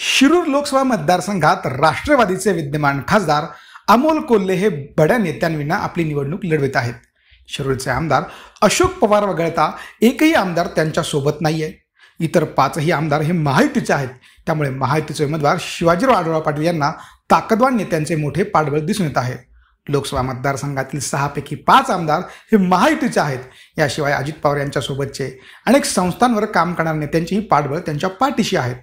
शिरूर लोकसभा मतदारसंघात राष्ट्रवादीचे विद्यमान खासदार अमोल कोल्हे हे बड्या नेत्यांविना आपली निवडणूक लढवित आहेत. शिरूरचे आमदार अशोक पवार वगळता एकही आमदार त्यांच्या सोबत नाहीये. इतर पाचही आमदार हे महायुतीचे आहेत. त्यामुळे महायुतीचे उमेदवार शिवाजीराव आढळराव पाटील यांना ताकदवान नेत्यांचे मोठे पाठबळ दिसून येत आहे. लोकसभा मतदारसंघातील 6 पैकी 5 आमदार हे महायुतीचे आहेत. याशिवाय अजित पवार यांच्या सोबतचे अनेक संस्थांवर काम करणाऱ्या नेत्यांचेही पाठबळ त्यांच्या पाठीशी आहेत.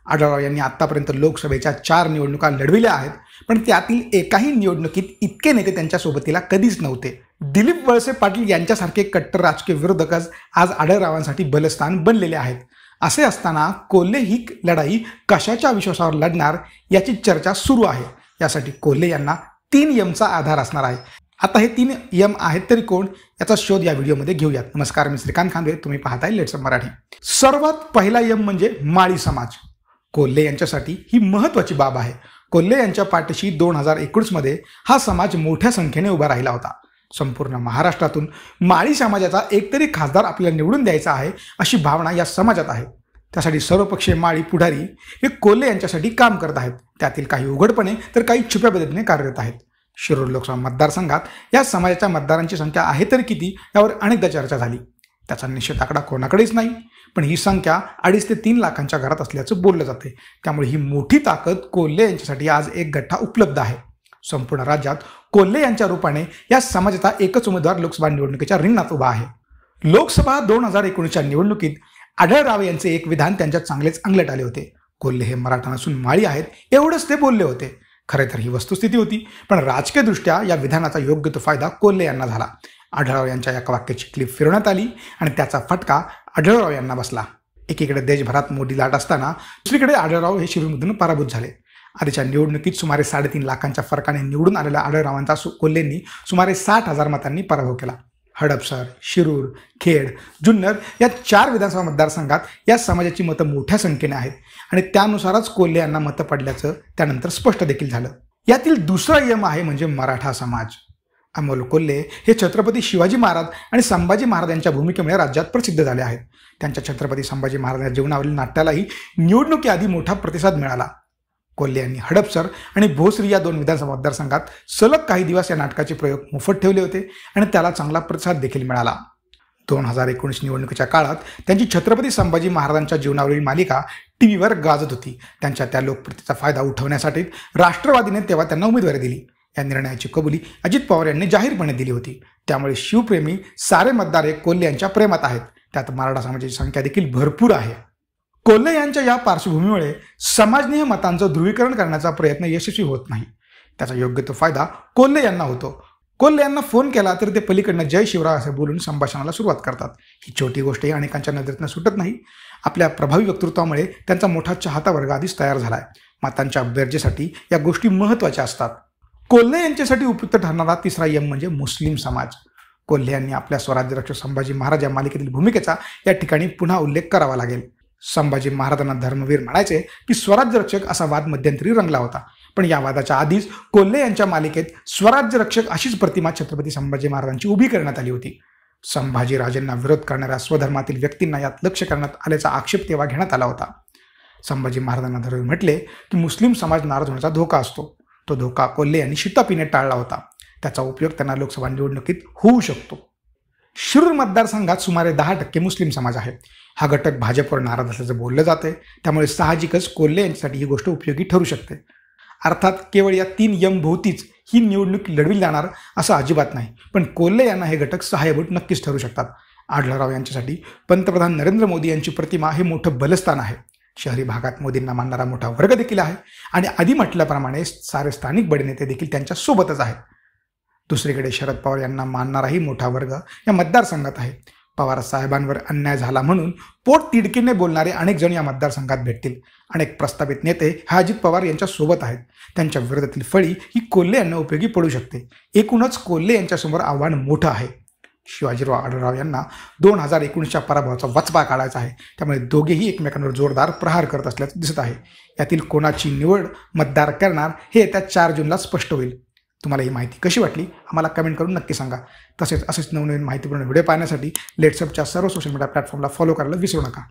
आढळराव यांनी आतापर्यंत लोकसभेच्या 4 निवडणुका लढविल्या आहेत, पण त्यातील एकाही निवडणुकीत इतके नेते त्यांच्या सोबतीला कधीच नव्हते. दिलीप वळसे पाटील यांच्यासारखे कट्टर राजकीय विरोधकच आज आढळरावांसाठी बलस्थान बनलेले आहेत. असे असताना कोल्हे ही लढाई कशाच्या विश्वासावर लढणार याची चर्चा सुरू आहे. यासाठी कोल्हे यांना 3 यमचा आधार असणार आहे. आता हे 3 यम आहेत तरी कोण, याचा शोध या व्हिडिओमध्ये घेऊयात. नमस्कार, मी श्रीकांत खांदवे, तुम्ही पाहताय लेट्स मराठी. सर्वात पहिला यम म्हणजे माळी समाज. कोल्हे यांच्यासाठी ही महत्त्वाची बाब आहे. कोल्हे यांच्या पाठीशी 2019 मध्ये हा समाज मोठ्या संख्येने उभा राहिला होता. संपूर्ण महाराष्ट्रातून माळी समाजाचा एकतरी खासदार आपल्याला निवडून द्यायचा आहे अशी भावना या समाजात आहे. त्यासाठी सर्वपक्षीय माळी पुढारी हे कोल्हे यांच्यासाठी काम करत आहेत. त्यातील काही उघडपणे तर काही छुप्या पद्धतीने कार्यरत आहेत. शिरूर लोकसभा मतदारसंघात या समाजाच्या मतदारांची संख्या आहे तरी किती यावर अनेकदा चर्चा झाली. त्याचा निश्चित आकडा कोणाकडेच नाही, पण ही संख्या 2.5 ते 3 लाखांच्या घरात असल्याचं बोललं जाते. त्यामुळे ही मोठी ताकद कोल्हे यांच्यासाठी आज एक गठ्ठा उपलब्ध आहे. संपूर्ण राज्यात कोल्हे यांच्या रूपाने या समाजाचा एकच उमेदवार लोकसभा निवडणुकीच्या रिंगणात उभा आहे. लोकसभा 2019च्या निवडणुकीत आढळराव यांचे एक विधान त्यांच्या चांगलेच अंगलट आले होते. कोल्हे हे मराठा नसून माळी आहेत एवढंच ते बोलले होते. खरे तर ही वस्तुस्थिती होती, पण राजकीयदृष्ट्या या विधानाचा योग्य तो फायदा कोल्हे यांना झाला. आढळराव यांच्या एका वाक्याची क्लिप फिरवण्यात आली आणि त्याचा फटका आढळराव यांना बसला. एकीकडे देशभरात मोठी लाट असताना दुसरीकडे आढळराव हे शिरूरमधून पराभूत झाले. आधीच्या निवडणुकीत सुमारे 3.5 लाखांच्या फरकाने निवडून आलेल्या आढळरावांचा कोल्हेंनी सुमारे 60,000 मतांनी पराभव केला. हडपसर, शिरूर, खेड, जुन्नर या 4 विधानसभा मतदारसंघात या समाजाची मतं मोठ्या संख्येने आहेत आणि त्यानुसारच कोल्हे यांना मतं पडल्याचं त्यानंतर स्पष्ट देखील झालं. यातील दुसरा यम आहे म्हणजे मराठा समाज. अमोल कोल्हे हे छत्रपती शिवाजी महाराज आणि संभाजी महाराज यांच्या भूमिकेमुळे राज्यात प्रसिद्ध झाले आहेत. त्यांच्या छत्रपती संभाजी महाराजांच्या जीवनावरील नाट्यालाही निवडणुकीआधी मोठा प्रतिसाद मिळाला. कोल्हे यांनी हडपसर आणि भोसरी या 2 विधानसभा मतदारसंघात सलग काही दिवस या नाटकाचे प्रयोग मोफत ठेवले होते आणि त्याला चांगला प्रतिसाद देखील मिळाला. 2019 निवडणुकीच्या काळात त्यांची छत्रपती संभाजी महाराजांच्या जीवनावरील मालिका टीव्हीवर गाजत होती. त्यांच्या त्या लोकप्रियतेचा फायदा उठवण्यासाठी राष्ट्रवादीने तेव्हा त्यांना उमेदवारी दिली. या निर्णयाची कबुली अजित पवार यांनी जाहीरपणे दिली होती. त्यामुळे शिवप्रेमी सारे मतदार हे कोल्हे यांच्या प्रेमात आहेत. त्यात मराठा समाजाची संख्या देखील भरपूर आहे. कोल्हे यांच्या या पार्श्वभूमीमुळे समाजनीय मतांचं ध्रुवीकरण करण्याचा प्रयत्न यशस्वी होत नाही. त्याचा योग्य तो फायदा कोल्हे यांना होतो. कोल्हे यांना फोन केला तर ते पलीकडनं जय शिवराय असे बोलून संभाषणाला सुरुवात करतात. ही छोटी गोष्टही अनेकांच्या नजरेतनं सुटत नाही. आपल्या प्रभावी वक्तृत्वामुळे त्यांचा मोठा चाहता वर्ग आधीच तयार झालाय. मतांच्या बेरजेसाठी या गोष्टी महत्त्वाच्या असतात. कोल्हे यांच्यासाठी उपयुक्त ठरणारा तिसरा यम म्हणजे मुस्लिम समाज. कोल्हे यांनी आपल्या स्वराज्य रक्षक संभाजी महाराज या मालिकेतील भूमिकेचा या ठिकाणी पुन्हा उल्लेख करावा लागेल. संभाजी महाराजांना धर्मवीर म्हणायचे की स्वराज्य रक्षक असा वाद मध्यंतरी रंगला होता, पण या वादाच्या आधीच कोल्हे यांच्या मालिकेत स्वराज्य रक्षक अशीच प्रतिमा छत्रपती संभाजी महाराजांची उभी करण्यात आली होती. संभाजी राजेंना विरोध करणाऱ्या स्वधर्मातील व्यक्तींना यात लक्ष करण्यात आल्याचा आक्षेप तेव्हा घेण्यात आला होता. संभाजी महाराजांना धर्मवीर म्हटले की मुस्लिम समाज नाराज होण्याचा धोका असतो. तो धोका कोल्हे यांनी शितापीने टाळला होता. त्याचा उपयोग त्यांना लोकसभा निवडणुकीत होऊ शकतो. शिरूर मतदारसंघात सुमारे 10% मुस्लिम समाज आहे. हा घटक भाजपवर नाराज असल्याचं बोललं जाते. त्यामुळे साहजिकच कोल्हे यांच्यासाठी ही गोष्ट उपयोगी ठरू शकते. अर्थात केवळ या 3 यम भोवतीच ही निवडणूक लढविली जाणार असं अजिबात नाही, पण कोल्हे यांना हे घटक सहाय्यभूत नक्कीच ठरू शकतात. आढळराव यांच्यासाठी पंतप्रधान नरेंद्र मोदी यांची प्रतिमा हे मोठं बलस्थान आहे. शहरी भागात मोदींना मानणारा मोठा वर्ग देखील आहे आणि आधी म्हटल्याप्रमाणे सारे स्थानिक बडे नेते देखील त्यांच्या सोबतच आहेत. दुसरीकडे शरद पवार यांना मानणाराही मोठा वर्ग या मतदारसंघात आहे. पवार साहेबांवर अन्याय झाला म्हणून पोट तिडकीने बोलणारे अनेक जण या मतदारसंघात भेटतील. अनेक प्रस्थापित नेते हे अजित पवार यांच्या सोबत आहेत. त्यांच्या विरोधातील फळी ही कोल्हे यांना उपयोगी पडू शकते. एकूणच कोल्हे यांच्यासमोर आव्हान मोठं आहे. शिवाजीराव आढळराव यांना 2019च्या पराभवाचा वचपा काढायचा आहे. त्यामुळे दोघेही एकमेकांवर जोरदार प्रहार करत असल्याचं दिसत आहे. यातील कोणाची निवड मतदार करणार हे येत्या 4 जूनला स्पष्ट होईल. तुम्हाला ही माहिती कशी वाटली आम्हाला कमेंट करून नक्की सांगा. तसेच असेच नवनवीन माहितीपूर्ण व्हिडिओ पाहण्यासाठी लेट्सअपच्या सर्व सोशल मीडिया प्लॅटफॉर्मला फॉलो करायला विसरू नका.